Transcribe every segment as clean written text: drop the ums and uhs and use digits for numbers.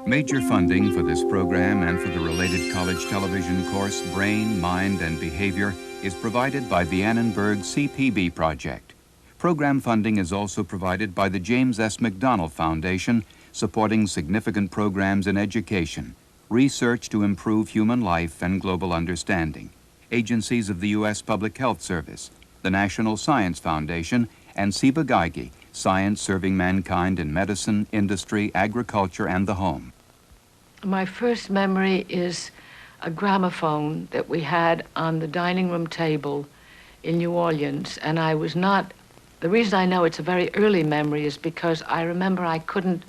Major funding for this program and for the related college television course Brain, Mind, and Behavior is provided by the Annenberg CPB project. Program funding is also provided by the James S. McDonnell Foundation, supporting significant programs in education, research to improve human life and global understanding, agencies of the U.S. Public Health Service, the National Science Foundation, and Ciba Geigy, science serving mankind in medicine, industry, agriculture, and the home. My first memory is a gramophone that we had on the dining room table in New Orleans, and I was not, the reason I know it's a very early memory is because I remember I couldn't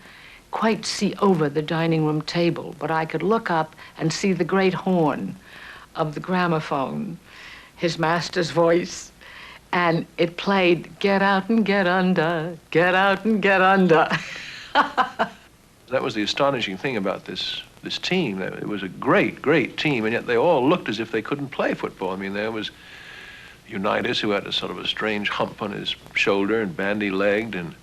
quite see over the dining room table, but I could look up and see the great horn of the gramophone, his master's voice, and it played, "Get out and get under, get out and get under." That was the astonishing thing about this team. It was a great, great team, and yet they all looked as if they couldn't play football. I mean, there was Unitas, who had a sort of a strange hump on his shoulder and bandy-legged, and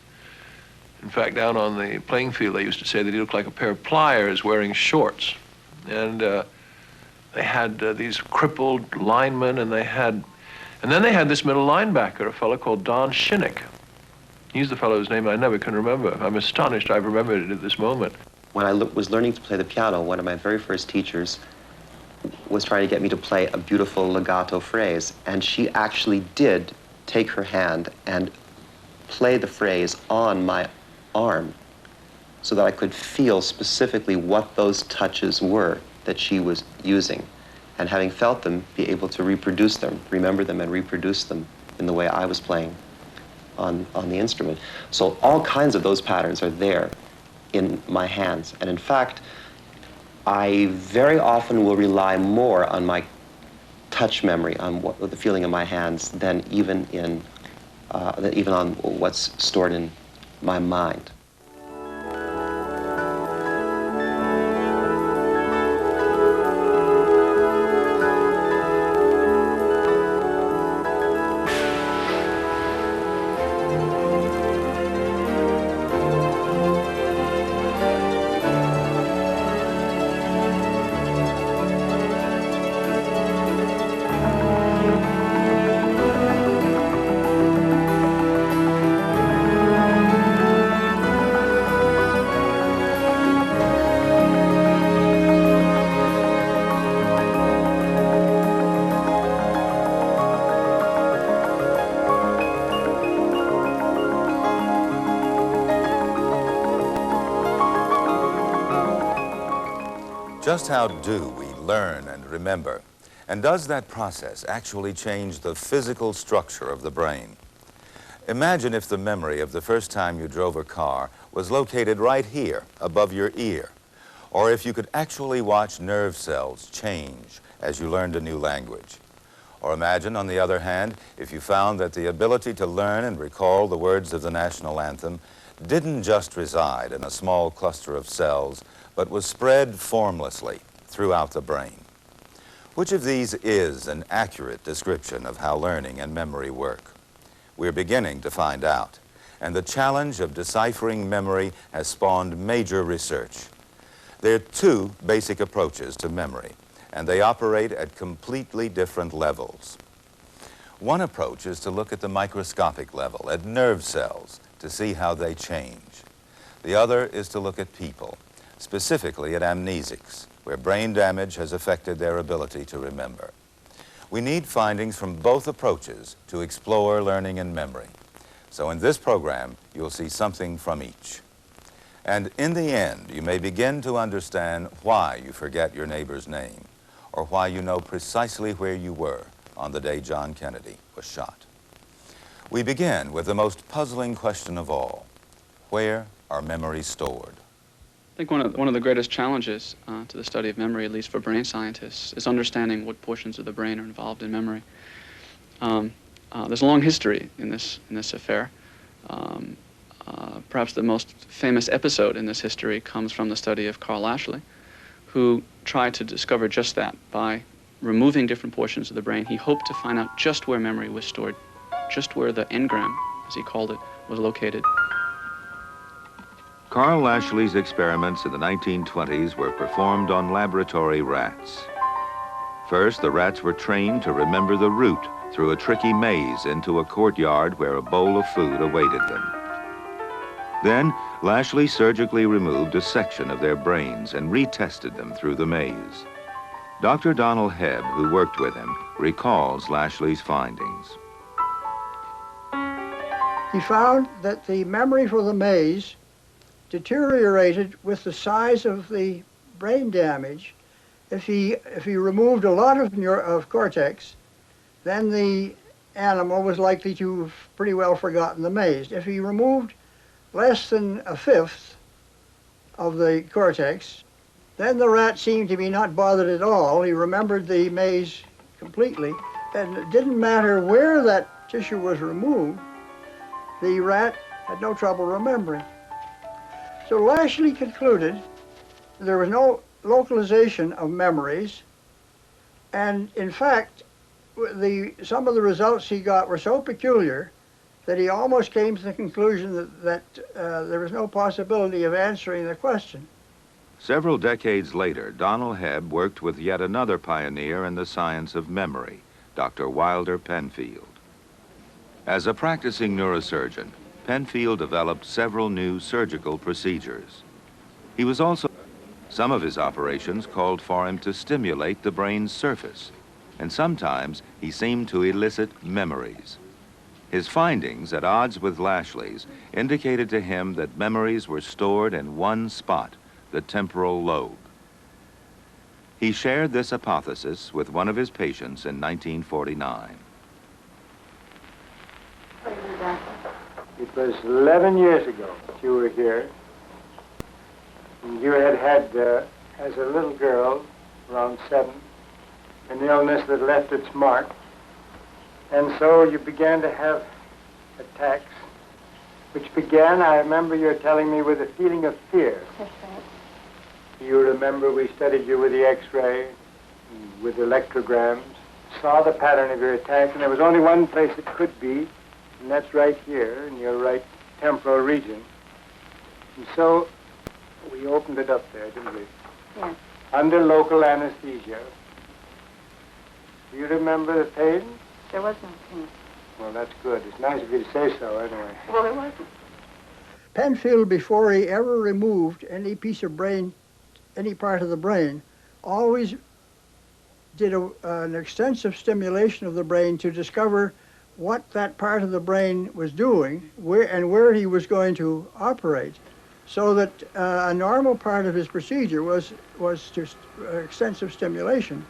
in fact, down on the playing field, they used to say that he looked like a pair of pliers wearing shorts. And they had these crippled linemen, and then they had this middle linebacker, a fellow called Don Shinnick. He's the fellow whose name I never can remember. I'm astonished I've remembered it at this moment. When I was learning to play the piano, one of my very first teachers was trying to get me to play a beautiful legato phrase, and she actually did take her hand and play the phrase on my arm so that I could feel specifically what those touches were that she was using, and having felt them, be able to reproduce them, remember them and reproduce them in the way I was playing on the instrument. So all kinds of those patterns are there in my hands. And in fact, I very often will rely more on my touch memory, on the feeling of my hands, than even on what's stored in my mind. Just how do we learn and remember? And does that process actually change the physical structure of the brain? Imagine if the memory of the first time you drove a car was located right here, above your ear, or if you could actually watch nerve cells change as you learned a new language. Or imagine, on the other hand, if you found that the ability to learn and recall the words of the national anthem didn't just reside in a small cluster of cells, but was spread formlessly throughout the brain. Which of these is an accurate description of how learning and memory work? We're beginning to find out, and the challenge of deciphering memory has spawned major research. There are two basic approaches to memory, and they operate at completely different levels. One approach is to look at the microscopic level, at nerve cells, to see how they change. The other is to look at people, specifically at amnesics, where brain damage has affected their ability to remember. We need findings from both approaches to explore learning and memory. So in this program, you'll see something from each. And in the end, you may begin to understand why you forget your neighbor's name, or why you know precisely where you were on the day John Kennedy was shot. We begin with the most puzzling question of all. Where are memories stored? I think one of the greatest challenges to the study of memory, at least for brain scientists, is understanding what portions of the brain are involved in memory. There's a long history in this affair. Perhaps the most famous episode in this history comes from the study of Carl Ashley, who tried to discover just that. By removing different portions of the brain, he hoped to find out just where memory was stored, just where the engram, as he called it, was located. Carl Lashley's experiments in the 1920s were performed on laboratory rats. First, the rats were trained to remember the route through a tricky maze into a courtyard where a bowl of food awaited them. Then, Lashley surgically removed a section of their brains and retested them through the maze. Dr. Donald Hebb, who worked with him, recalls Lashley's findings. He found that the memory for the maze deteriorated with the size of the brain damage. If he removed a lot of cortex, then the animal was likely to have pretty well forgotten the maze. If he removed less than a fifth of the cortex, then the rat seemed to be not bothered at all. He remembered the maze completely, and it didn't matter where that tissue was removed, the rat had no trouble remembering. So Lashley concluded there was no localization of memories, and in fact, some of the results he got were so peculiar that he almost came to the conclusion that there was no possibility of answering the question. Several decades later, Donald Hebb worked with yet another pioneer in the science of memory, Dr. Wilder Penfield. As a practicing neurosurgeon, Penfield developed several new surgical procedures. Some of his operations called for him to stimulate the brain's surface, and sometimes he seemed to elicit memories. His findings, at odds with Lashley's, indicated to him that memories were stored in one spot, the temporal lobe. He shared this hypothesis with one of his patients in 1949. It was 11 years ago that you were here. And you had as a little girl, around 7, an illness that left its mark. And so you began to have attacks, which began, I remember you telling me, with a feeling of fear. That's right. You remember we studied you with the X-ray, with electrograms, saw the pattern of your attack, and there was only one place it could be, and that's right here in your right temporal region. And so we opened it up there, didn't we? Yes. Under local anesthesia. Do you remember the pain? There was no pain. Well, that's good. It's nice of you to say so, anyway. Well, there wasn't. Penfield, before he ever removed any piece of brain, any part of the brain, always did an extensive stimulation of the brain to discover what that part of the brain was doing, where he was going to operate, so that a normal part of his procedure was just extensive stimulation.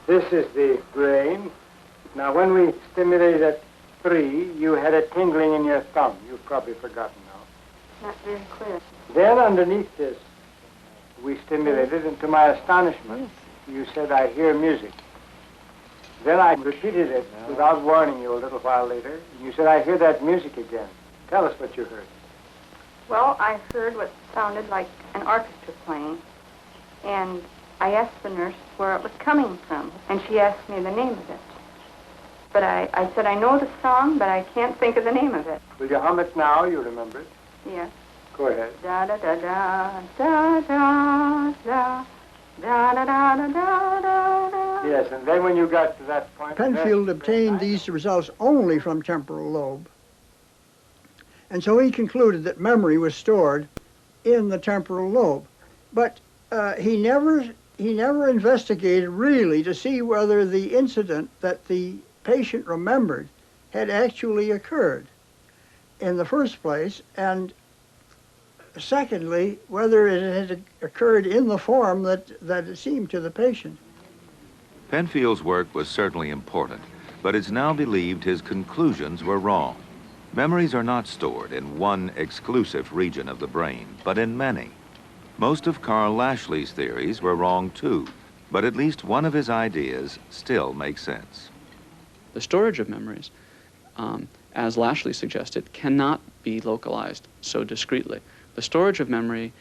This is the brain. Now, when we stimulated at 3, you had a tingling in your thumb. You've probably forgotten now. Not very clear. Then underneath this, we stimulated, and to my astonishment, you said, "I hear music." Then I repeated it without warning you a little while later, and you said, "I hear that music again." Tell us what you heard. Well, I heard what sounded like an orchestra playing, and I asked the nurse where it was coming from, and she asked me the name of it. But I said, I know the song, but I can't think of the name of it. Will you hum it now? You remember it? Yes. Go ahead. Da da da da da da da da da da da da da. Yes, and then when you got to that point... Penfield obtained these results only from temporal lobe. And so he concluded that memory was stored in the temporal lobe. But he never investigated really to see whether the incident that the patient remembered had actually occurred in the first place, and secondly, whether it had occurred in the form that it seemed to the patient. Penfield's work was certainly important, but it's now believed his conclusions were wrong. Memories are not stored in one exclusive region of the brain, but in many. Most of Carl Lashley's theories were wrong too, but at least one of his ideas still makes sense. The storage of memories, as Lashley suggested, cannot be localized so discretely. The storage of memory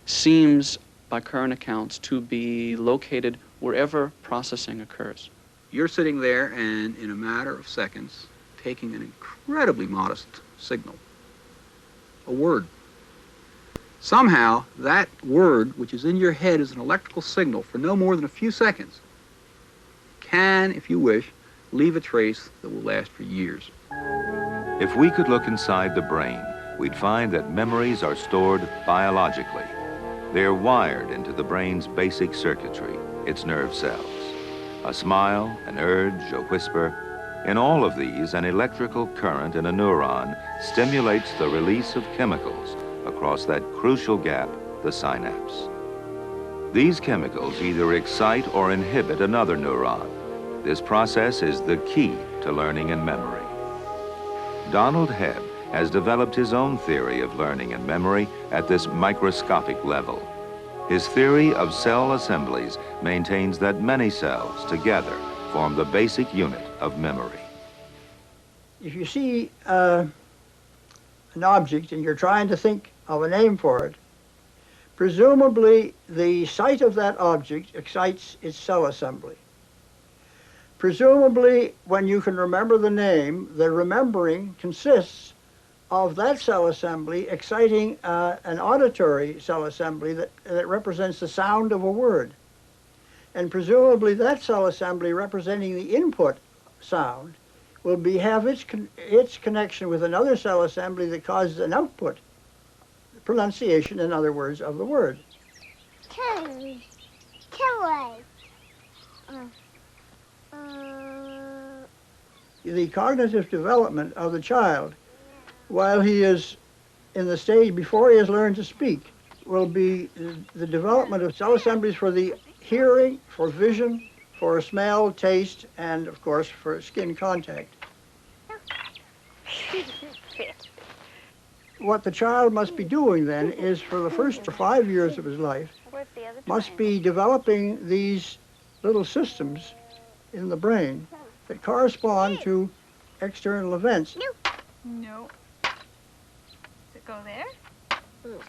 seems, by current accounts, to be located wherever processing occurs. You're sitting there and in a matter of seconds taking an incredibly modest signal, a word, somehow that word, which is in your head as an electrical signal for no more than a few seconds, can, if you wish, leave a trace that will last for years. If we could look inside the brain, we'd find that memories are stored biologically. They're wired into the brain's basic circuitry, its nerve cells. A smile, an urge, a whisper. In all of these, an electrical current in a neuron stimulates the release of chemicals across that crucial gap, the synapse. These chemicals either excite or inhibit another neuron. This process is the key to learning and memory. Donald Hebb has developed his own theory of learning and memory at this microscopic level. His theory of cell assemblies maintains that many cells together form the basic unit of memory. If you see an object and you're trying to think of a name for it, presumably the sight of that object excites its cell assembly. Presumably, when you can remember the name, the remembering consists of that cell assembly exciting an auditory cell assembly that represents the sound of a word. And presumably that cell assembly representing the input sound will have its connection with another cell assembly that causes an output, pronunciation, in other words, of the word. The cognitive development of the child, while he is in the stage before he has learned to speak, will be the development of cell assemblies for the hearing, for vision, for smell, taste, and of course for skin contact. What the child must be doing then is, for the first 5 years of his life, must be developing these little systems in the brain that correspond to external events. No. Does it go there? Oh.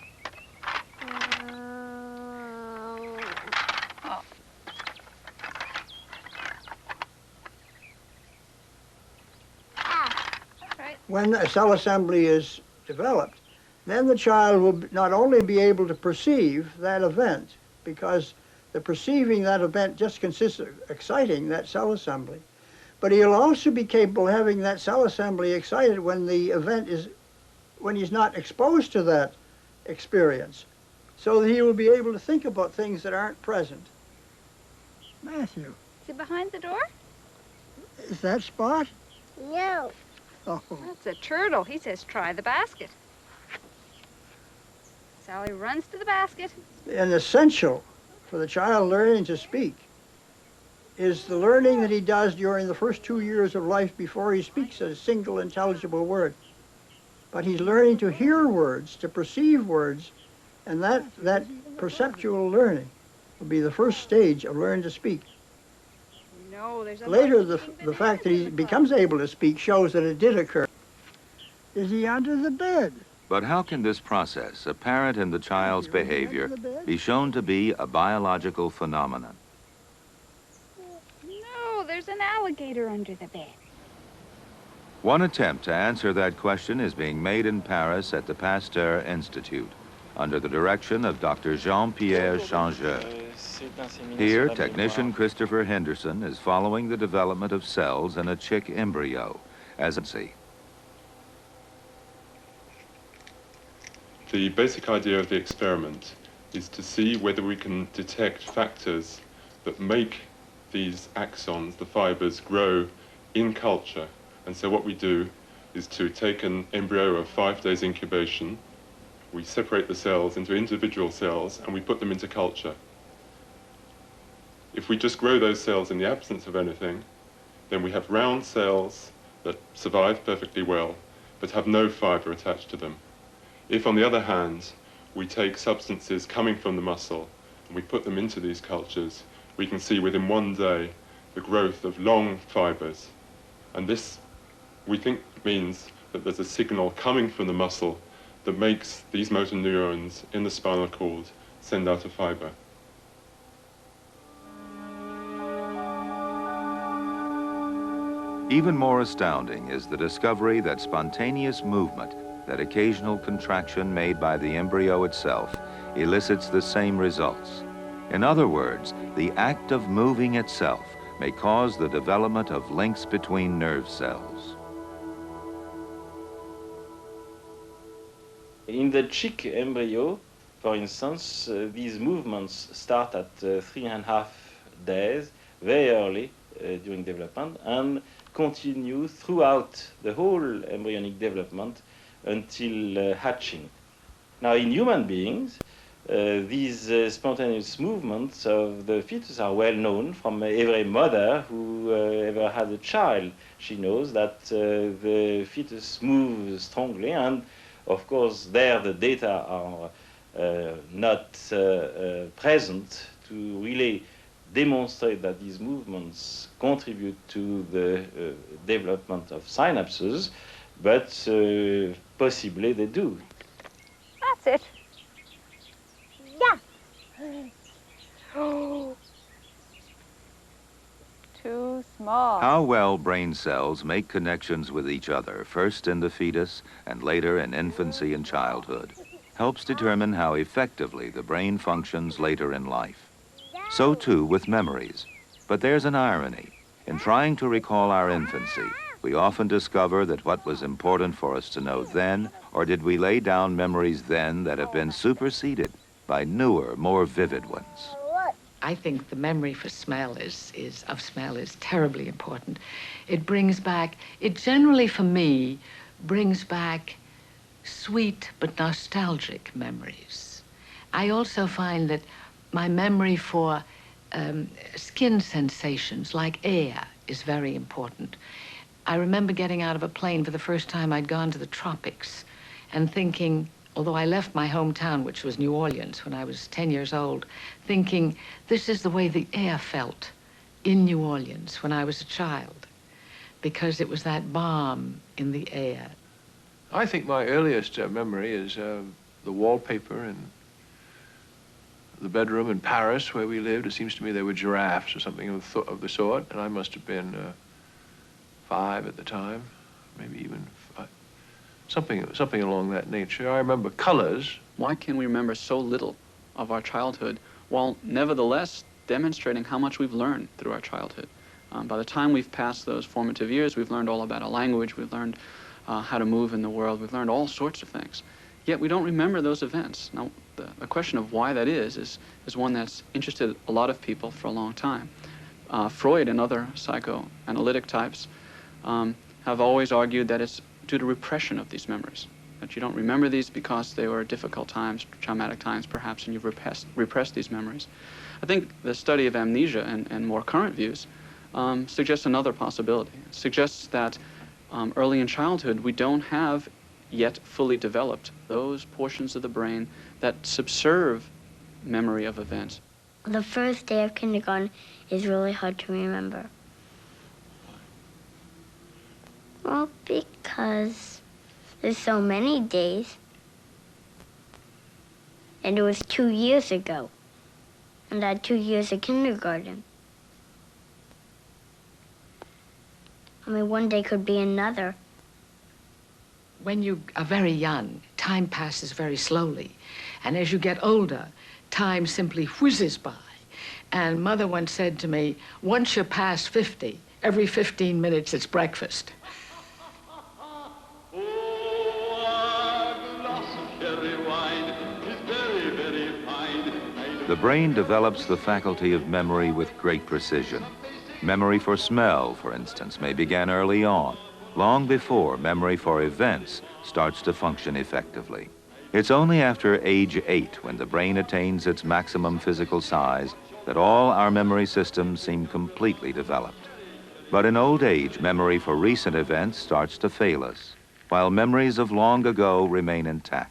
That's right. When a cell assembly is developed, then the child will not only be able to perceive that event, because the perceiving that event just consists of exciting that cell assembly, but he'll also be capable of having that cell assembly excited when the event is, when he's not exposed to that experience, so that he will be able to think about things that aren't present. Matthew. Is it behind the door? Is that Spot? No. Oh. That's a turtle. He says, try the basket. Sally runs to the basket. An essential for the child learning to speak is the learning that he does during the first 2 years of life before he speaks a single intelligible word. But he's learning to hear words, to perceive words, and that perceptual learning will be the first stage of learning to speak. No, there's a Later, the fact that he becomes able to speak shows that it did occur. Is he under the bed? But how can this process, apparent in the child's behavior, be shown to be a biological phenomenon? No, there's an alligator under the bed. One attempt to answer that question is being made in Paris at the Pasteur Institute, under the direction of Dr. Jean-Pierre Changeur. Here, technician Christopher Henderson is following the development of cells in a chick embryo, as in see. The basic idea of the experiment is to see whether we can detect factors that make these axons, the fibers, grow in culture. And so what we do is to take an embryo of 5 days incubation, we separate the cells into individual cells, and we put them into culture. If we just grow those cells in the absence of anything, then we have round cells that survive perfectly well, but have no fiber attached to them. If, on the other hand, we take substances coming from the muscle and we put them into these cultures, we can see within 1 day the growth of long fibers. And this, we think, means that there's a signal coming from the muscle that makes these motor neurons in the spinal cord send out a fiber. Even more astounding is the discovery that spontaneous movement that occasional contraction made by the embryo itself elicits the same results. In other words, the act of moving itself may cause the development of links between nerve cells. In the chick embryo, for instance, these movements start at 3.5 days, very early during development, and continue throughout the whole embryonic development until hatching. Now, in human beings, these spontaneous movements of the fetus are well known from every mother who ever had a child. She knows that the fetus moves strongly, and of course there the data are not present to really demonstrate that these movements contribute to the development of synapses, but possibly they do. That's it. Yeah. Oh. Too small. How well brain cells make connections with each other, first in the fetus and later in infancy and childhood, helps determine how effectively the brain functions later in life. So too with memories. But there's an irony. In trying to recall our infancy, we often discover that what was important for us to know then, or did we lay down memories then that have been superseded by newer, more vivid ones. I think the memory for smell is terribly important. It brings back, it generally for me brings back sweet but nostalgic memories. I also find that my memory for skin sensations like air is very important. I remember getting out of a plane for the first time. I'd gone to the tropics and thinking, although I left my hometown, which was New Orleans, when I was 10 years old, thinking, this is the way the air felt in New Orleans when I was a child, because it was that balm in the air. I think my earliest memory is the wallpaper in the bedroom in Paris where we lived. It seems to me there were giraffes or something of the sort, and I must have been 5 at the time, maybe even 5. Something along that nature. I remember colors. Why can we remember so little of our childhood while nevertheless demonstrating how much we've learned through our childhood? By the time we've passed those formative years, we've learned all about a language, we've learned how to move in the world, we've learned all sorts of things. Yet we don't remember those events. Now, the question of why that is one that's interested a lot of people for a long time. Freud and other psychoanalytic types have always argued that it's due to repression of these memories, that you don't remember these because they were difficult times, traumatic times perhaps, and you've repressed these memories. I think the study of amnesia and more current views suggests another possibility. It suggests that early in childhood we don't have yet fully developed those portions of the brain that subserve memory of events. The first day of kindergarten is really hard to remember. Well, because there's so many days. And it was 2 years ago. And I had 2 years of kindergarten. I mean, one day could be another. When you are very young, time passes very slowly. And as you get older, time simply whizzes by. And Mother once said to me, once you're past 50, every 15 minutes it's breakfast. The brain develops the faculty of memory with great precision. Memory for smell, for instance, may begin early on, long before memory for events starts to function effectively. It's only after age 8, when the brain attains its maximum physical size, that all our memory systems seem completely developed. But in old age, memory for recent events starts to fail us, while memories of long ago remain intact.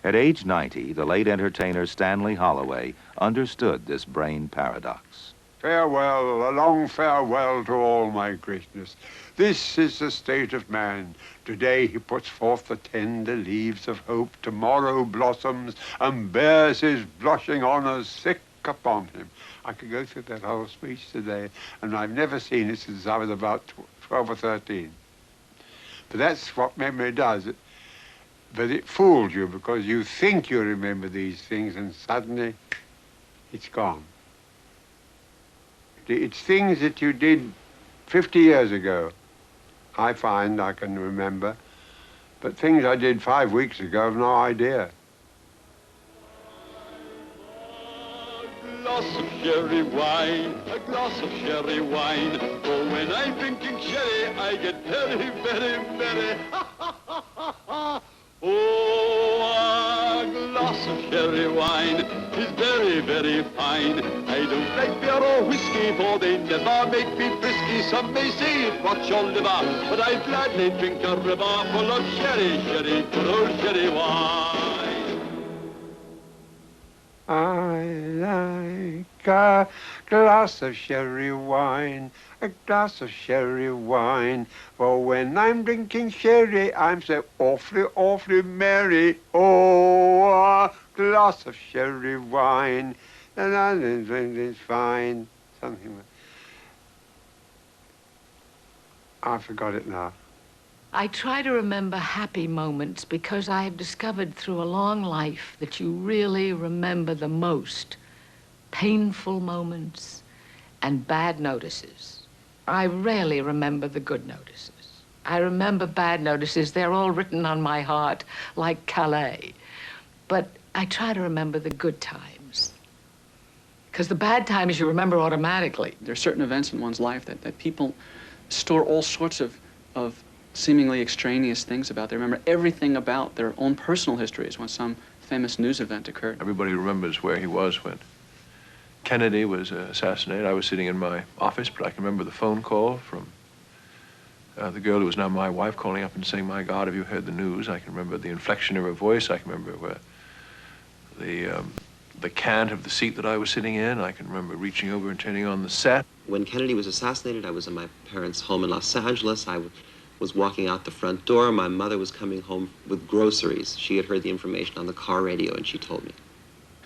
At age 90, the late entertainer Stanley Holloway understood this brain paradox. Farewell, a long farewell to all my greatness. This is the state of man. Today he puts forth the tender leaves of hope. Tomorrow blossoms and bears his blushing honors thick upon him. I could go through that whole speech today, and I've never seen it since I was about 12 or 13. But that's what memory does. But it fools you because you think you remember these things and suddenly it's gone. It's things that you did 50 years ago, I find I can remember, but things I did 5 weeks ago, I've no idea. A glass of sherry wine, a glass of sherry wine. For when I'm drinking sherry, I get very, very, very. Oh, a glass of sherry wine is very, very fine. I don't like beer or whiskey, for they never make me frisky. Some may say it rots your liver, but I'd gladly drink a river full of sherry, sherry, good old sherry wine. I like a glass of sherry wine, a glass of sherry wine. For when I'm drinking sherry, I'm so awfully, awfully merry. Oh, a glass of sherry wine, and it's fine. Something like I forgot it now. I try to remember happy moments because I have discovered through a long life that you really remember the most painful moments and bad notices. I rarely remember the good notices. I remember bad notices. They're all written on my heart like Calais. But I try to remember the good times. Because the bad times you remember automatically. There are certain events in one's life that people store all sorts of seemingly extraneous things about. They remember everything about their own personal histories when some famous news event occurred. Everybody remembers where he was when Kennedy was assassinated. I was sitting in my office, but I can remember the phone call from the girl who was now my wife calling up and saying, "My God, have you heard the news?" I can remember the inflection of her voice. I can remember the cant of the seat that I was sitting in. I can remember reaching over and turning on the set. When Kennedy was assassinated, I was in my parents' home in Los Angeles. I was walking out the front door. My mother was coming home with groceries. She had heard the information on the car radio, and she told me.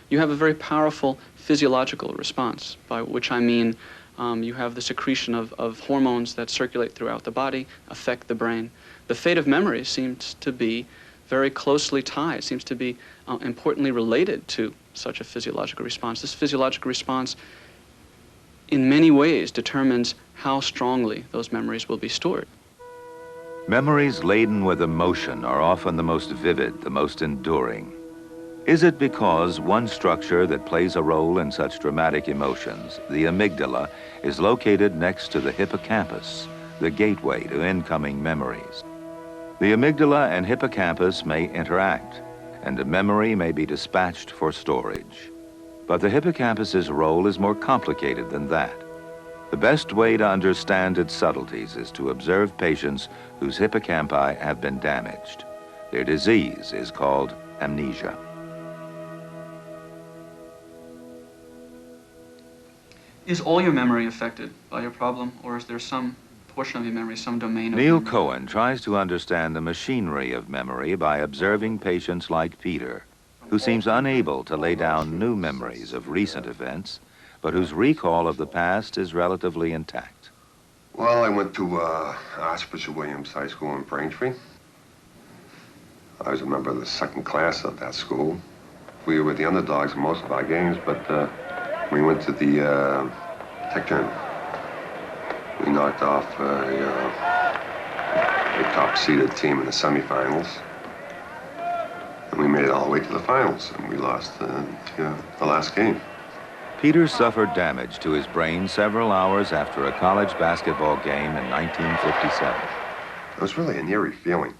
You have a very powerful physiological response, by which I mean you have the secretion of hormones that circulate throughout the body, affect the brain. The fate of memory seems to be very closely tied, seems to be importantly related to such a physiological response. This physiological response in many ways determines how strongly those memories will be stored. Memories laden with emotion are often the most vivid, the most enduring. Is it because one structure that plays a role in such dramatic emotions, the amygdala, is located next to the hippocampus, the gateway to incoming memories? The amygdala and hippocampus may interact, and a memory may be dispatched for storage. But the hippocampus's role is more complicated than that. The best way to understand its subtleties is to observe patients whose hippocampi have been damaged. Their disease is called amnesia. Is all your memory affected by your problem, or is there some portion of your memory, some domain of Neil memory? Cohen tries to understand the machinery of memory by observing patients like Peter, who seems unable to lay down new memories of recent events, but whose recall of the past is relatively intact. Well, I went to Archbishop Williams High School in Braintree. I was a member of the second class of that school. We were the underdogs in most of our games, but we went to the tech tournament. We knocked off a top-seeded team in the semifinals. And we made it all the way to the finals, and we lost the last game. Peter suffered damage to his brain several hours after a college basketball game in 1957. It was really an eerie feeling.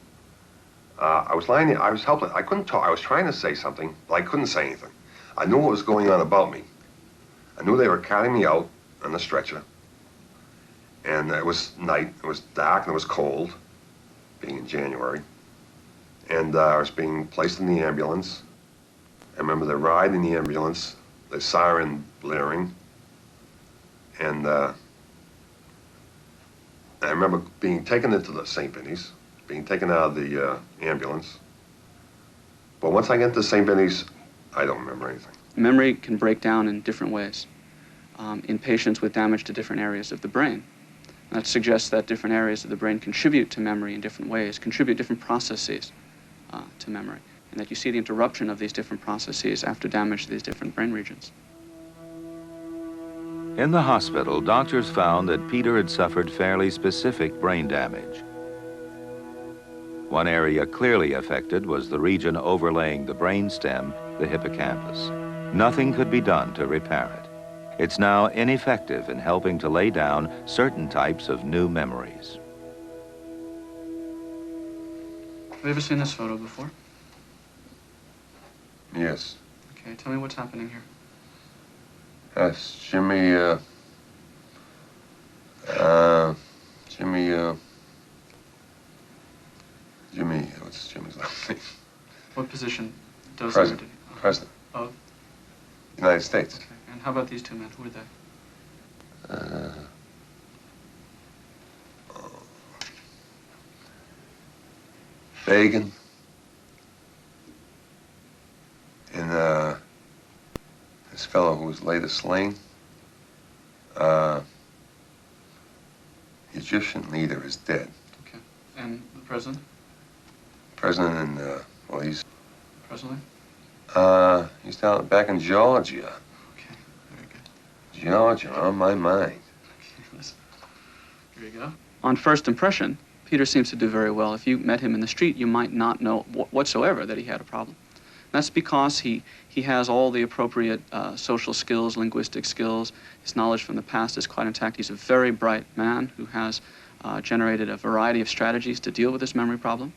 I was lying there, I was helpless. I couldn't talk. I was trying to say something, but I couldn't say anything. I knew what was going on about me. I knew they were carrying me out on the stretcher. And it was night, it was dark, and it was cold, being in January. And I was being placed in the ambulance. I remember the ride in the ambulance, the siren blaring. And I remember being taken into the St. Vinny's, being taken out of the ambulance. But once I get to St. Vinny's, I don't remember anything. Memory can break down in different ways in patients with damage to different areas of the brain. That suggests that different areas of the brain contribute to memory in different ways, contribute different processes to memory, and that you see the interruption of these different processes after damage to these different brain regions. In the hospital, doctors found that Peter had suffered fairly specific brain damage. One area clearly affected was the region overlaying the brainstem, the hippocampus. Nothing could be done to repair it. It's now ineffective in helping to lay down certain types of new memories. Have you ever seen this photo before? Yes. Okay, tell me what's happening here. That's Jimmy, Jimmy, what's Jimmy's last name? What position does President. he? President. Of? United States. Okay. And how about these two men? Who are they? Reagan. And, this fellow who was later slain. The Egyptian leader is dead. Okay. And the president? President and, well, he's... Presently? He's down back in Georgia. Okay, very good. Georgia, on my mind. Okay, listen. Here you go. On first impression, Peter seems to do very well. If you met him in the street, you might not know whatsoever that he had a problem. That's because he has all the appropriate social skills, linguistic skills. His knowledge from the past is quite intact. He's a very bright man who has generated a variety of strategies to deal with this memory problem.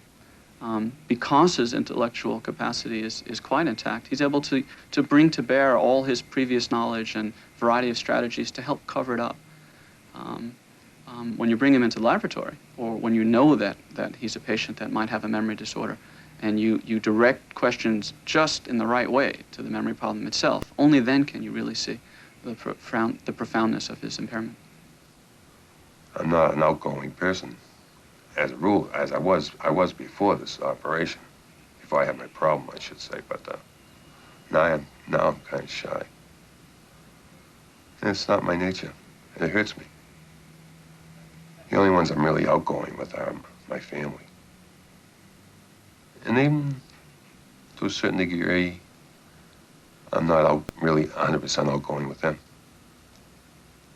Because his intellectual capacity is quite intact, he's able to bring to bear all his previous knowledge and variety of strategies to help cover it up. When you bring him into the laboratory, or when you know that he's a patient that might have a memory disorder, and you direct questions just in the right way to the memory problem itself, only then can you really see the profoundness of his impairment. I'm not an outgoing person, as a rule, as I was before this operation, before I had my problem, I should say. But now I'm kind of shy. And it's not my nature. It hurts me. The only ones I'm really outgoing with are my family. And even to a certain degree, I'm not really 100% outgoing with them.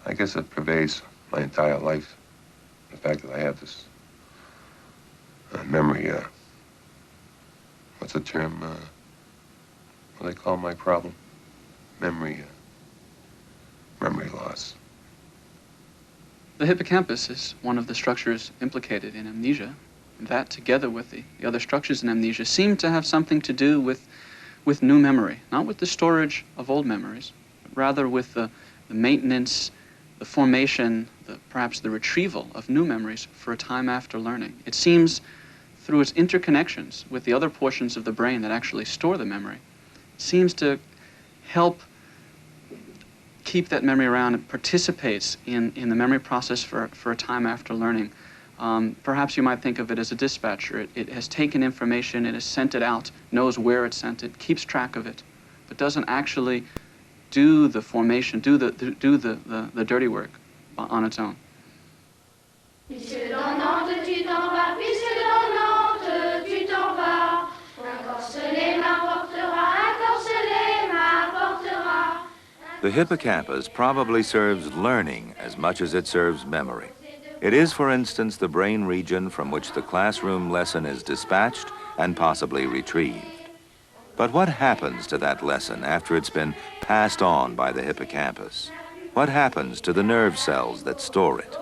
I guess it pervades my entire life, the fact that I have this memory, what's the term, what do they call my problem? Memory loss. The hippocampus is one of the structures implicated in amnesia. That, together with the other structures in amnesia, seem to have something to do with new memory, not with the storage of old memories, but rather with the maintenance, the formation, perhaps the retrieval of new memories for a time after learning. It seems, through its interconnections with the other portions of the brain that actually store the memory, it seems to help keep that memory around. It participates in the memory process for a time after learning. Perhaps you might think of it as a dispatcher. It has taken information, it has sent it out, knows where it sent it, keeps track of it, but doesn't actually do the formation, do the dirty work on its own. Puisque dans Nantes tu t'en vas, puisque dans Nantes tu t'en vas, un corselet m'apportera, un corselet m'apportera. The hippocampus probably serves learning as much as it serves memory. It is, for instance, the brain region from which the classroom lesson is dispatched and possibly retrieved. But what happens to that lesson after it's been passed on by the hippocampus? What happens to the nerve cells that store it?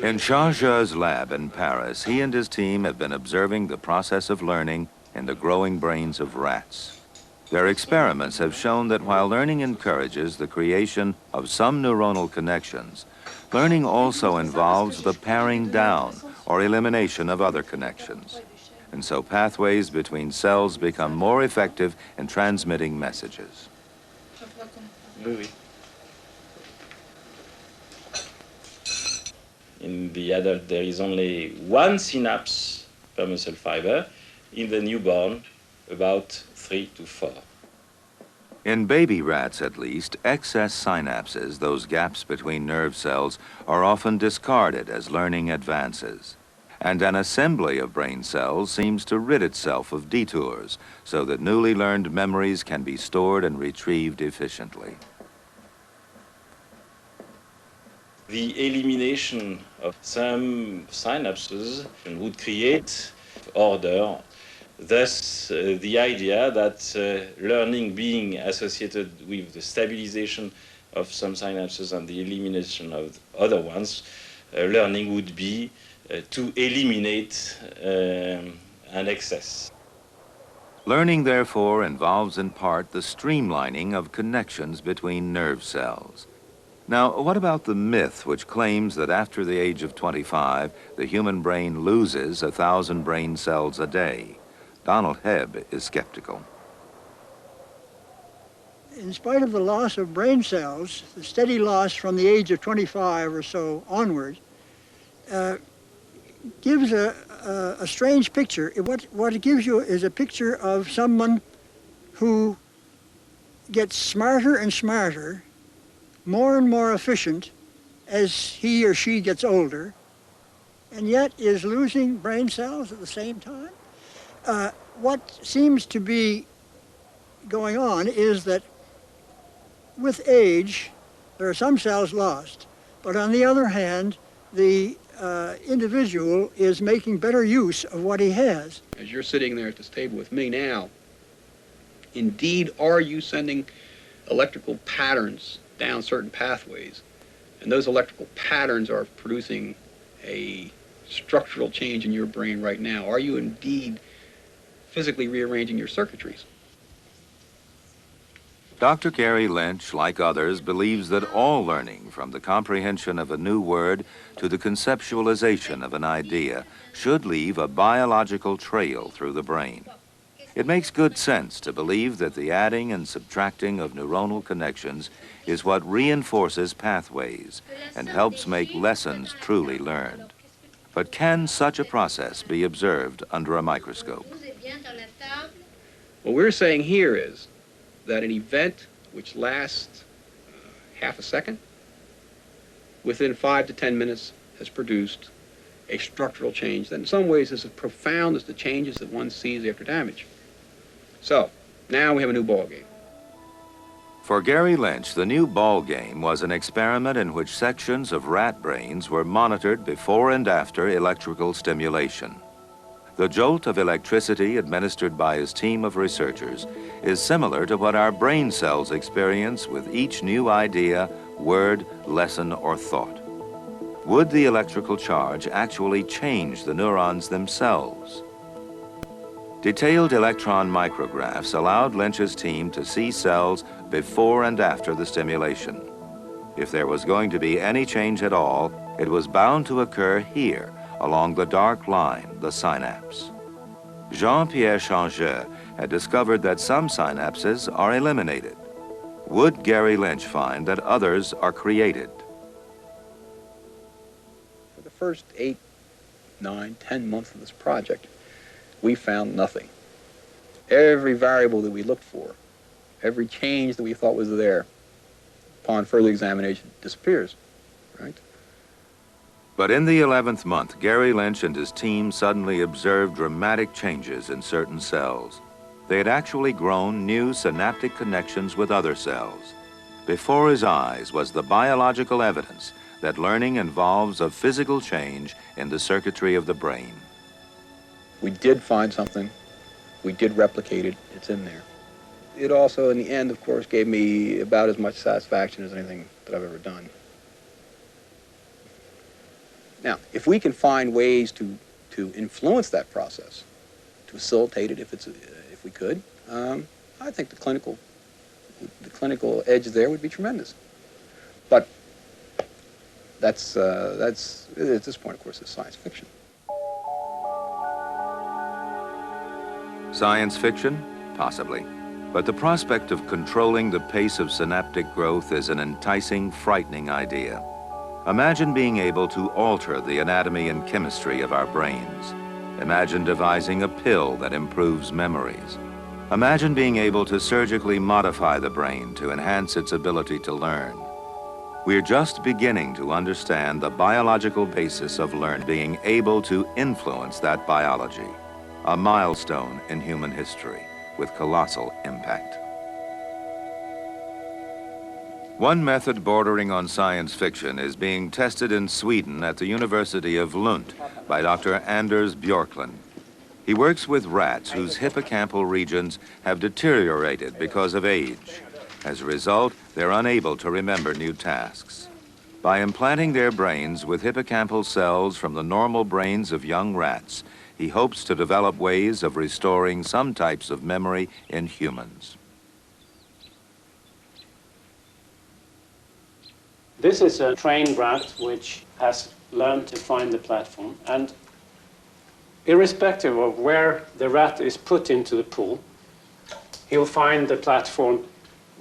In Charget's lab in Paris, he and his team have been observing the process of learning in the growing brains of rats. Their experiments have shown that while learning encourages the creation of some neuronal connections, learning also involves the paring down or elimination of other connections. And so pathways between cells become more effective in transmitting messages. In the adult, there is only one synapse per muscle fiber. In the newborn, about 3 to 4. In baby rats, at least, excess synapses, those gaps between nerve cells, are often discarded as learning advances. And an assembly of brain cells seems to rid itself of detours so that newly learned memories can be stored and retrieved efficiently. The elimination of some synapses would create order. Thus, the idea that learning being associated with the stabilization of some synapses and the elimination of other ones, learning would be to eliminate an excess. Learning, therefore, involves in part the streamlining of connections between nerve cells. Now, what about the myth which claims that after the age of 25, the human brain loses 1,000 brain cells a day? Donald Hebb is skeptical. In spite of the loss of brain cells, the steady loss from the age of 25 or so onward, gives a strange picture. What it gives you is a picture of someone who gets smarter and smarter, more and more efficient as he or she gets older, and yet is losing brain cells at the same time. What seems to be going on is that with age, there are some cells lost, but on the other hand, the individual is making better use of what he has. As you're sitting there at this table with me now, indeed are you sending electrical patterns down certain pathways, and those electrical patterns are producing a structural change in your brain right now? Are you indeed physically rearranging your circuitries? Dr. Gary Lynch, like others, believes that all learning, from the comprehension of a new word to the conceptualization of an idea, should leave a biological trail through the brain. It makes good sense to believe that the adding and subtracting of neuronal connections is what reinforces pathways and helps make lessons truly learned. But can such a process be observed under a microscope? What we're saying here is that an event which lasts half a second, within 5 to 10 minutes has produced a structural change that in some ways is as profound as the changes that one sees after damage. So, now we have a new ball game. For Gary Lynch, the new ball game was an experiment in which sections of rat brains were monitored before and after electrical stimulation. The jolt of electricity administered by his team of researchers is similar to what our brain cells experience with each new idea, word, lesson, or thought. Would the electrical charge actually change the neurons themselves? Detailed electron micrographs allowed Lynch's team to see cells before and after the stimulation. If there was going to be any change at all, it was bound to occur here, along the dark line, the synapse. Jean-Pierre Changeux had discovered that some synapses are eliminated. Would Gary Lynch find that others are created? For the first 8, 9, 10 months of this project, we found nothing. Every variable that we looked for, every change that we thought was there, upon further examination, disappears, right? But in the 11th month, Gary Lynch and his team suddenly observed dramatic changes in certain cells. They had actually grown new synaptic connections with other cells. Before his eyes was the biological evidence that learning involves a physical change in the circuitry of the brain. We did find something. We did replicate it. It's in there. It also, in the end, of course, gave me about as much satisfaction as anything that I've ever done. Now, if we can find ways to influence that process, to facilitate it if we could, I think the clinical edge there would be tremendous. But that's at this point, of course, it's science fiction. Science fiction? Possibly. But the prospect of controlling the pace of synaptic growth is an enticing, frightening idea. Imagine being able to alter the anatomy and chemistry of our brains. Imagine devising a pill that improves memories. Imagine being able to surgically modify the brain to enhance its ability to learn. We're just beginning to understand the biological basis of learning, being able to influence that biology, a milestone in human history with colossal impact. One method bordering on science fiction is being tested in Sweden at the University of Lund by Dr. Anders Björklund. He works with rats whose hippocampal regions have deteriorated because of age. As a result, they're unable to remember new tasks. By implanting their brains with hippocampal cells from the normal brains of young rats, he hopes to develop ways of restoring some types of memory in humans. This is a trained rat which has learned to find the platform, and irrespective of where the rat is put into the pool, he'll find the platform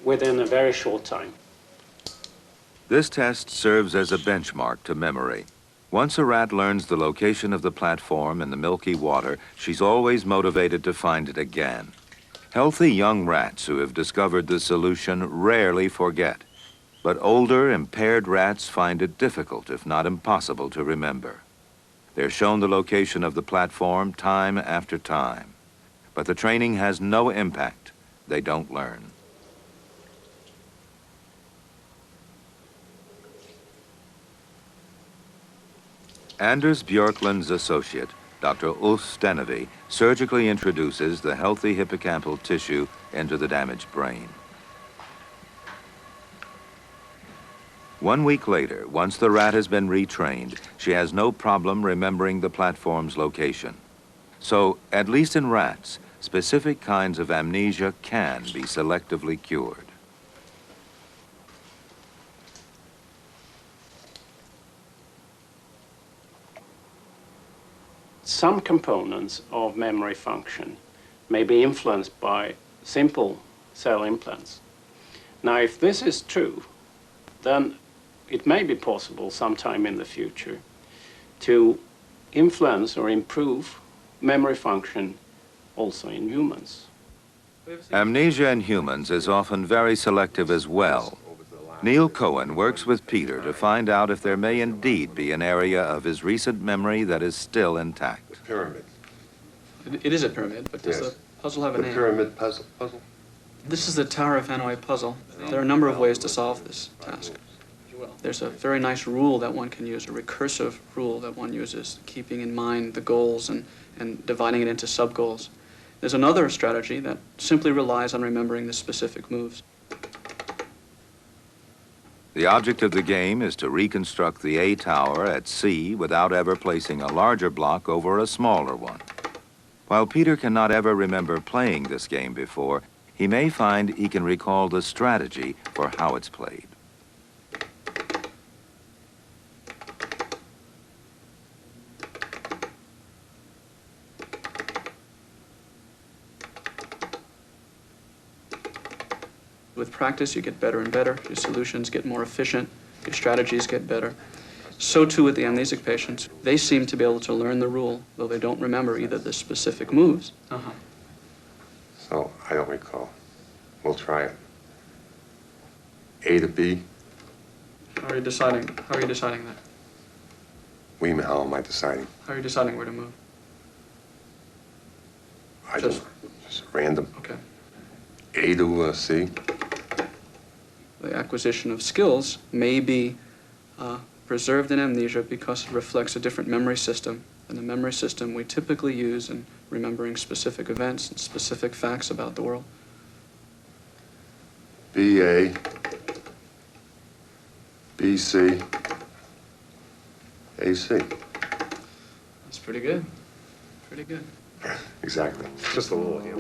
within a very short time. This test serves as a benchmark to memory. Once a rat learns the location of the platform in the milky water, she's always motivated to find it again. Healthy young rats who have discovered the solution rarely forget, but older, impaired rats find it difficult, if not impossible, to remember. They're shown the location of the platform time after time, but the training has no impact. They don't learn. Anders Björklund's associate, Dr. Ulf Stenevi, surgically introduces the healthy hippocampal tissue into the damaged brain. 1 week later, once the rat has been retrained, she has no problem remembering the platform's location. So, at least in rats, specific kinds of amnesia can be selectively cured. Some components of memory function may be influenced by simple cell implants. Now, if this is true, then it may be possible sometime in the future to influence or improve memory function also in humans. Amnesia in humans is often very selective as well. Neil Cohen works with Peter to find out if there may indeed be an area of his recent memory that is still intact. The pyramid. It is a pyramid, but does the puzzle have a name? The pyramid puzzle? This is the Tower of Hanoi puzzle. There are a number of ways to solve this task. There's a very nice rule that one can use, a recursive rule that one uses, keeping in mind the goals and dividing it into sub-goals. There's another strategy that simply relies on remembering the specific moves. The object of the game is to reconstruct the A tower at C without ever placing a larger block over a smaller one. While Peter cannot ever remember playing this game before, he may find he can recall the strategy for how it's played. With practice, you get better and better. Your solutions get more efficient. Your strategies get better. So too with the amnesic patients. They seem to be able to learn the rule, though they don't remember either the specific moves. So, I don't recall. We'll try it. A to B. How are you deciding that? What do you mean, how am I deciding? How are you deciding where to move? I just random. Okay. A to C. The acquisition of skills may be preserved in amnesia because it reflects a different memory system than the memory system we typically use in remembering specific events and specific facts about the world. BA, BC, AC. That's pretty good. Pretty good. Exactly. Just a little here.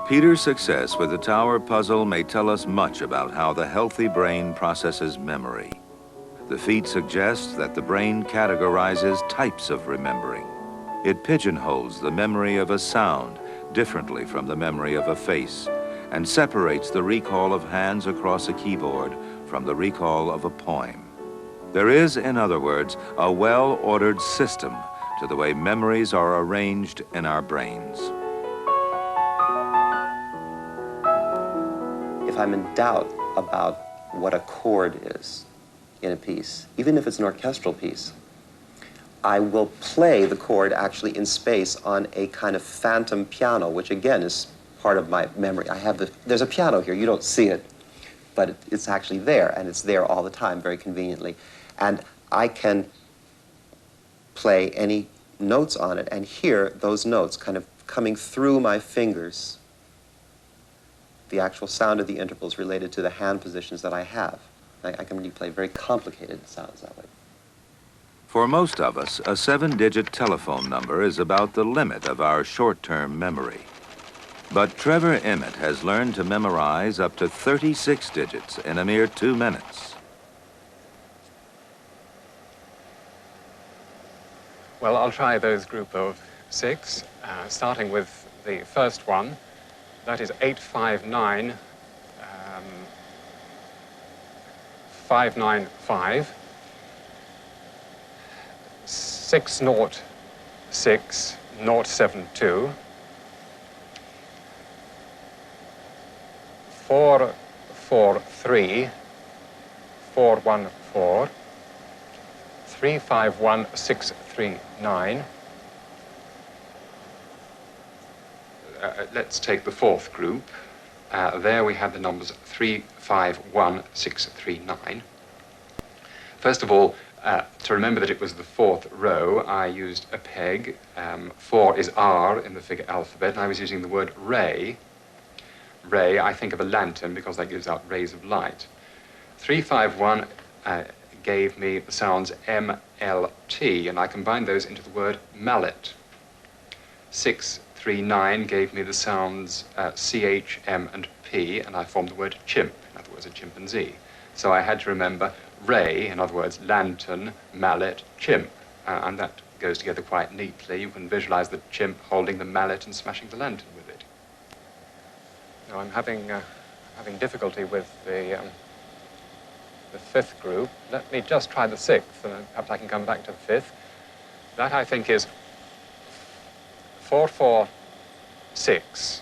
Peter's success with the tower puzzle may tell us much about how the healthy brain processes memory. The feat suggests that the brain categorizes types of remembering. It pigeonholes the memory of a sound differently from the memory of a face, and separates the recall of hands across a keyboard from the recall of a poem. There is, in other words, a well-ordered system to the way memories are arranged in our brains. If I'm in doubt about what a chord is in a piece, even if it's an orchestral piece, I will play the chord actually in space on a kind of phantom piano, which again is part of my memory. There's a piano here, you don't see it, but it's actually there, and it's there all the time, very conveniently. And I can play any notes on it and hear those notes kind of coming through my fingers, the actual sound of the intervals related to the hand positions that I have. I can really play very complicated sounds that way. For most of us, a 7-digit telephone number is about the limit of our short-term memory. But Trevor Emmett has learned to memorize up to 36 digits in a mere 2 minutes. Well, I'll try those group of 6, starting with the first one. That is 859 595 606 072 443 414 351 639. Let's take the fourth group. There we have the numbers 351639. First of all, to remember that it was the fourth row, I used a peg. 4 is R in the figure alphabet, and I was using the word ray. Ray, I think of a lantern because that gives out rays of light. 351 gave me the sounds M, L, T, and I combined those into the word mallet. 639 gave me the sounds C, H, M, and P, and I formed the word chimp, in other words, a chimpanzee. So I had to remember ray, in other words, lantern, mallet, chimp, and that goes together quite neatly. You can visualize the chimp holding the mallet and smashing the lantern with it. Now I'm having difficulty with the fifth group. Let me just try the sixth, and then perhaps I can come back to the fifth. That, I think, is 446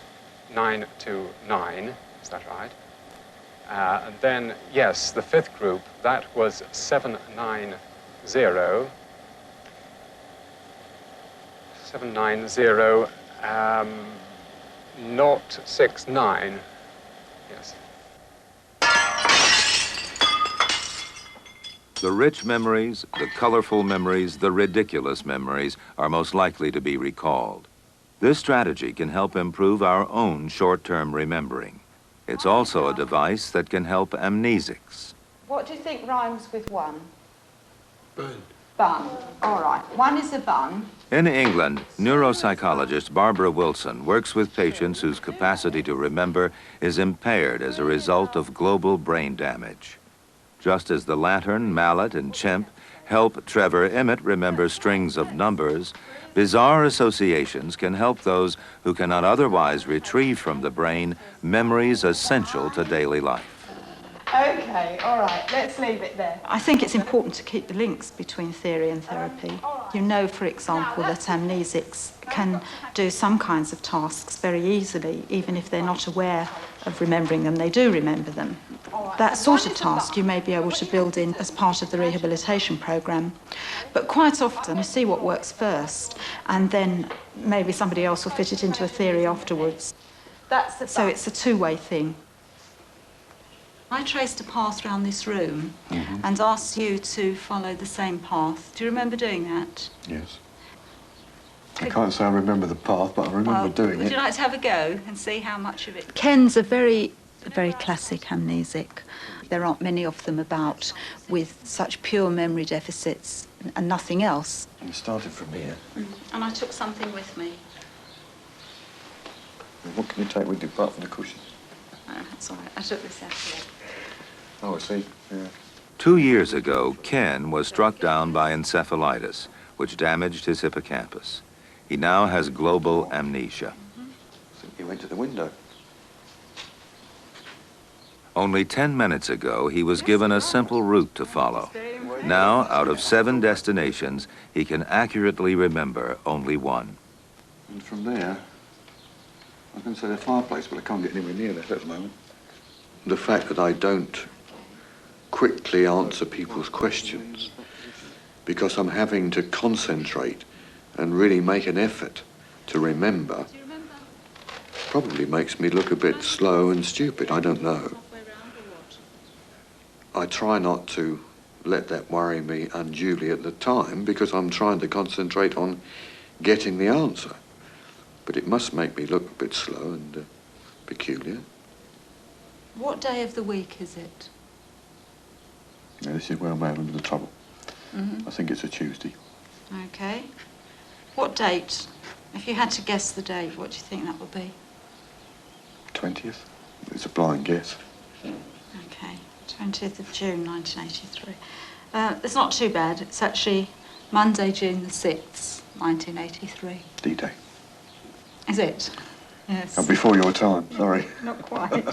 929. Is that right? And then, yes, the fifth group, that was 790 069. Yes. The rich memories, the colorful memories, the ridiculous memories are most likely to be recalled. This strategy can help improve our own short-term remembering. It's also a device that can help amnesics. What do you think rhymes with one? Bun. Bun. All right. One is a bun. In England, neuropsychologist Barbara Wilson works with patients whose capacity to remember is impaired as a result of global brain damage. Just as the lantern, mallet, and chimp help Trevor Emmett remember strings of numbers, bizarre associations can help those who cannot otherwise retrieve from the brain memories essential to daily life. Okay, all right, let's leave it there. I think it's important to keep the links between theory and therapy. You know, for example, that amnesics can do some kinds of tasks very easily, even if they're not aware of remembering them, they do remember them. That sort of task you may be able to build in as part of the rehabilitation programme. But quite often you see what works first, and then maybe somebody else will fit it into a theory afterwards. So it's a two-way thing. I traced a path around this room and asked you to follow the same path. Do you remember doing that? Yes. I can't say I remember the path, but I remember doing it. Would you like to have a go and see how much of it? Ken's a very classic amnesic. There aren't many of them about with such pure memory deficits and nothing else. And you started from here. And I took something with me. What can you take with you apart from the cushion? Oh, that's all right. I took this out here. Oh, I see. Yeah. 2 years ago, Ken was struck down by encephalitis, which damaged his hippocampus. He now has global amnesia. I think you went to the window. Only 10 minutes ago, he was given a simple route to follow. Now, out of 7 destinations, he can accurately remember only 1. And from there, I can say the fireplace, but I can't get anywhere near that at the moment. The fact that I don't quickly answer people's questions because I'm having to concentrate and really make an effort to remember probably makes me look a bit slow and stupid. I don't know. I try not to let that worry me unduly at the time because I'm trying to concentrate on getting the answer. But it must make me look a bit slow and peculiar. What day of the week is it? Yeah, this is where I'm having the trouble. Mm-hmm. I think it's a Tuesday. Okay. What date? If you had to guess the date, what do you think that would be? 20th. It's a blind guess. Okay, 20th of June, 1983. It's not too bad. It's actually Monday, June the 6th, 1983. D-Day. Is it? Yes. And before your time, sorry. Not quite.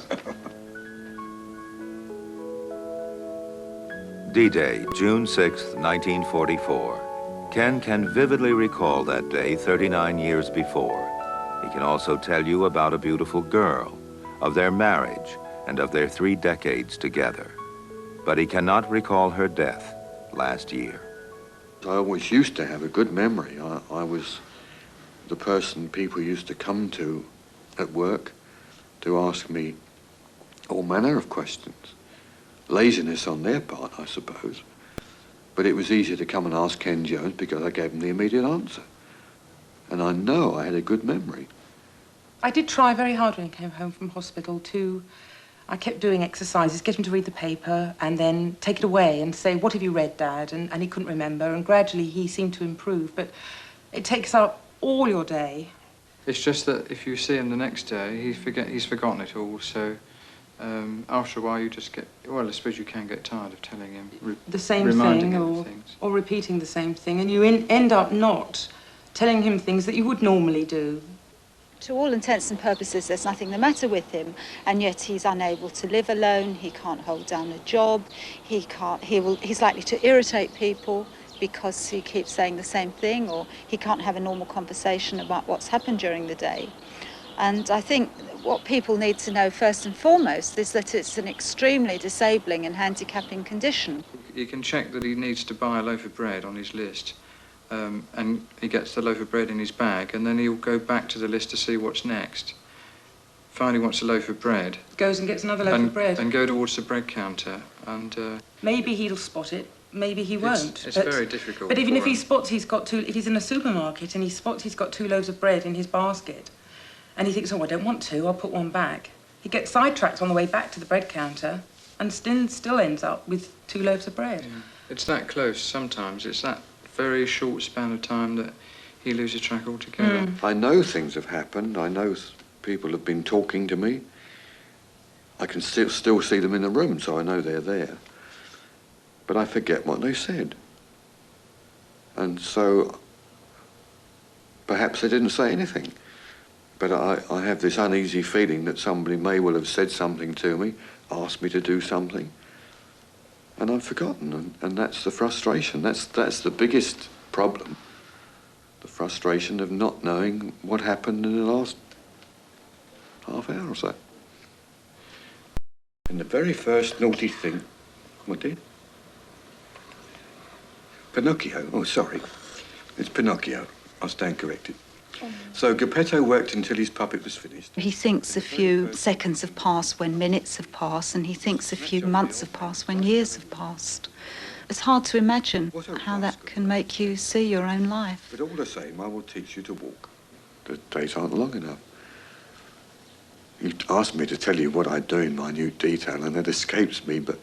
D-Day, June 6, 1944. Ken can vividly recall that day 39 years before. He can also tell you about a beautiful girl, of their marriage, and of their 3 decades together. But he cannot recall her death last year. I always used to have a good memory. I was the person people used to come to at work to ask me all manner of questions. Laziness on their part, I suppose. But it was easier to come and ask Ken Jones because I gave him the immediate answer. And I know I had a good memory. I did try very hard when I came home from hospital I kept doing exercises, get him to read the paper and then take it away and say, what have you read, Dad? And he couldn't remember, and gradually he seemed to improve, but it takes up all your day. It's just that if you see him the next day, he's forgotten it all, so after a while you just get, well, I suppose you can get tired of telling him, The same reminding thing him of things. or repeating the same thing, and you end up not telling him things that you would normally do. To all intents and purposes, there's nothing the matter with him, and yet he's unable to live alone. He can't hold down a job. He's likely to irritate people because he keeps saying the same thing, or he can't have a normal conversation about what's happened during the day. And I think what people need to know first and foremost is that it's an extremely disabling and handicapping condition. You can check that he needs to buy a loaf of bread on his list. And he gets the loaf of bread in his bag, and then he'll go back to the list to see what's next. Finally wants a loaf of bread. Goes and gets another loaf of bread. And go towards the bread counter, and... maybe he'll spot it, maybe he won't. It's very difficult. But even if he spots if he's in a supermarket and he spots he's got 2 loaves of bread in his basket, and he thinks, oh, I don't want to, I'll put one back. He gets sidetracked on the way back to the bread counter and still ends up with 2 loaves of bread. Yeah. It's that close sometimes. It's that very short span of time that he loses track altogether. I know things have happened. I know people have been talking to me. I can still see them in the room, so I know they're there. But I forget what they said. And so perhaps they didn't say anything. But I have this uneasy feeling that somebody may well have said something to me, asked me to do something, and I've forgotten, and that's the frustration. That's the biggest problem. The frustration of not knowing what happened in the last half hour or so. And the very first naughty thing, what did? Pinocchio, oh sorry, it's Pinocchio, I stand corrected. So Geppetto worked until his puppet was finished. He thinks a few seconds have passed when minutes have passed, and he thinks a few months have passed when years have passed. It's hard to imagine how that can make you see your own life. But all the same, I will teach you to walk. The days aren't long enough. You asked me to tell you what I do in minute detail, and it escapes me, but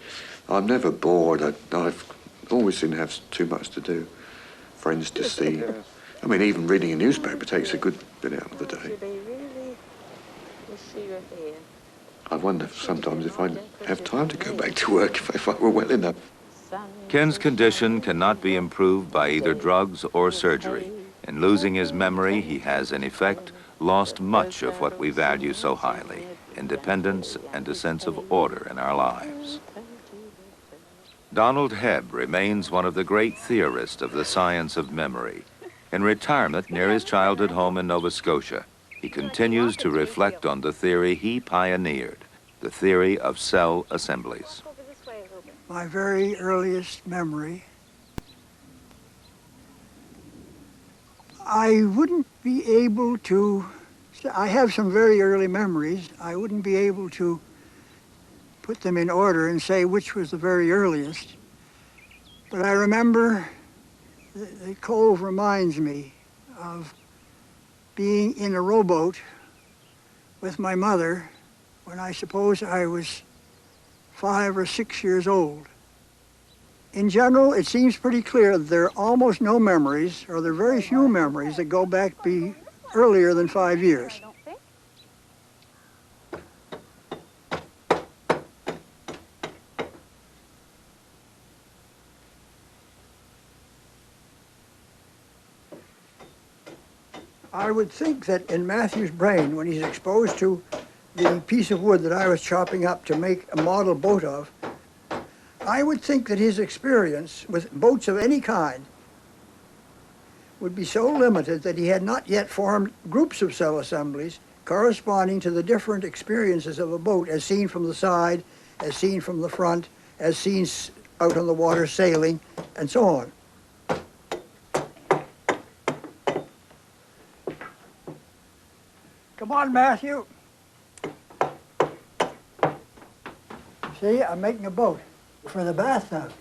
I'm never bored. I've always seem to have too much to do. Friends to see. I mean, even reading a newspaper takes a good bit out of the day. I wonder sometimes if I'd have time to go back to work if I were well enough. Ken's condition cannot be improved by either drugs or surgery. In losing his memory, he has, in effect, lost much of what we value so highly, independence and a sense of order in our lives. Donald Hebb remains one of the great theorists of the science of memory. In retirement near his childhood home in Nova Scotia, he continues to reflect on the theory he pioneered, the theory of cell assemblies. My very earliest memory, I wouldn't be able to, I have some very early memories. I wouldn't be able to put them in order and say which was the very earliest. But I remember the cove reminds me of being in a rowboat with my mother when I suppose I was 5 or 6 years old. In general, it seems pretty clear that there are almost no memories, or there are very few memories that go back earlier than 5 years. I would think that in Matthew's brain, when he's exposed to the piece of wood that I was chopping up to make a model boat of, I would think that his experience with boats of any kind would be so limited that he had not yet formed groups of cell assemblies corresponding to the different experiences of a boat as seen from the side, as seen from the front, as seen out on the water sailing, and so on. Come on, Matthew. See, I'm making a boat for the bathtub.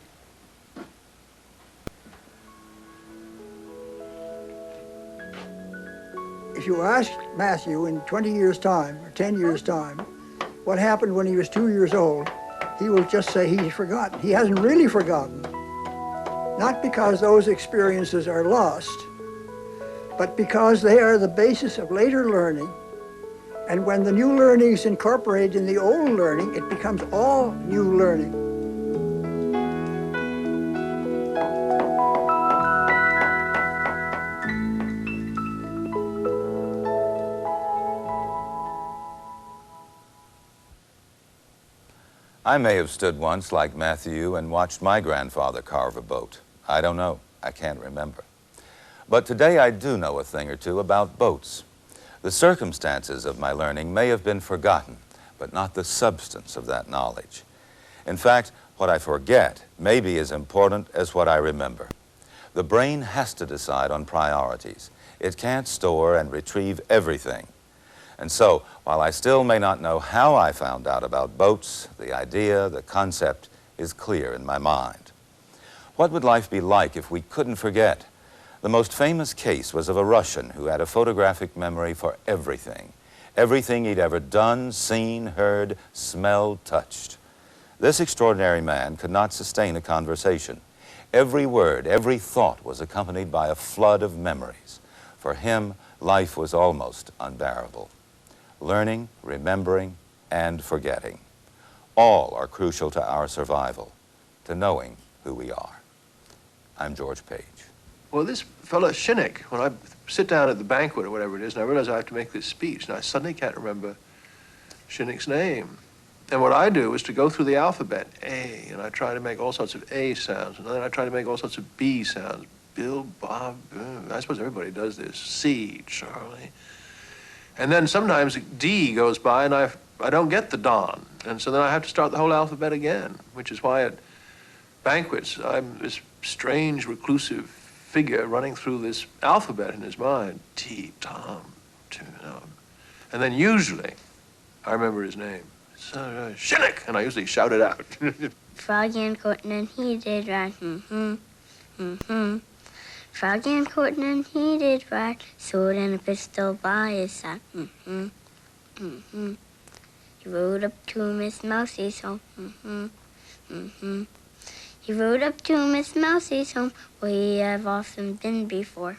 If you ask Matthew in 20 years' time, or 10 years' time, what happened when he was 2 years old, he will just say he's forgotten. He hasn't really forgotten. Not because those experiences are lost, but because they are the basis of later learning. And when the new learning is incorporated in the old learning, it becomes all new learning. I may have stood once like Matthew and watched my grandfather carve a boat. I don't know. I can't remember. But today I do know a thing or two about boats. The circumstances of my learning may have been forgotten, but not the substance of that knowledge. In fact, what I forget may be as important as what I remember. The brain has to decide on priorities. It can't store and retrieve everything. And so, while I still may not know how I found out about boats, the idea, the concept is clear in my mind. What would life be like if we couldn't forget? The most famous case was of a Russian who had a photographic memory for everything. Everything he'd ever done, seen, heard, smelled, touched. This extraordinary man could not sustain a conversation. Every word, every thought was accompanied by a flood of memories. For him, life was almost unbearable. Learning, remembering, and forgetting. All are crucial to our survival, to knowing who we are. I'm George Page. Well, this fellow Shinnick, when I sit down at the banquet or whatever it is, and I realize I have to make this speech, and I suddenly can't remember Shinnick's name. And what I do is to go through the alphabet, A, and I try to make all sorts of A sounds, and then I try to make all sorts of B sounds. Bill, Bob, I suppose everybody does this. C, Charlie. And then sometimes D goes by and I don't get the Don. And so then I have to start the whole alphabet again, which is why at banquets I'm this strange reclusive figure running through this alphabet in his mind. T, Tom, and then usually I remember his name. Shinnick! And I usually shout it out. Frog and cotton and he did right. Frog and cotton and he did right. Sword and a pistol by his side. He rode up to Miss Mousie's home. He rode up to Miss Mousie's home, where he have often been before.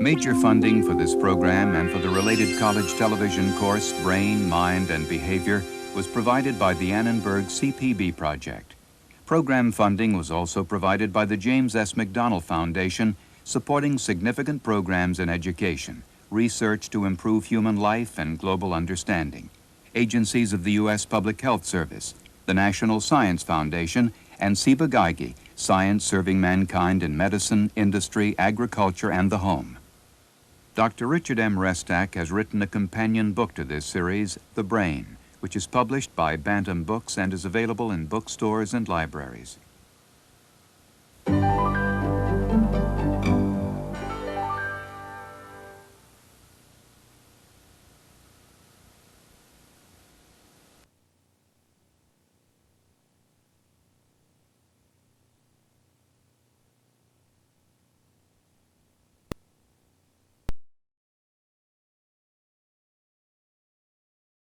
Major funding for this program and for the related college television course, Brain, Mind, and Behavior, was provided by the Annenberg CPB project. Program funding was also provided by the James S. McDonnell Foundation, supporting significant programs in education, research to improve human life and global understanding, agencies of the U.S. Public Health Service, the National Science Foundation, and Ciba Geigy, science serving mankind in medicine, industry, agriculture, and the home. Dr. Richard M. Restak has written a companion book to this series, The Brain, which is published by Bantam Books and is available in bookstores and libraries.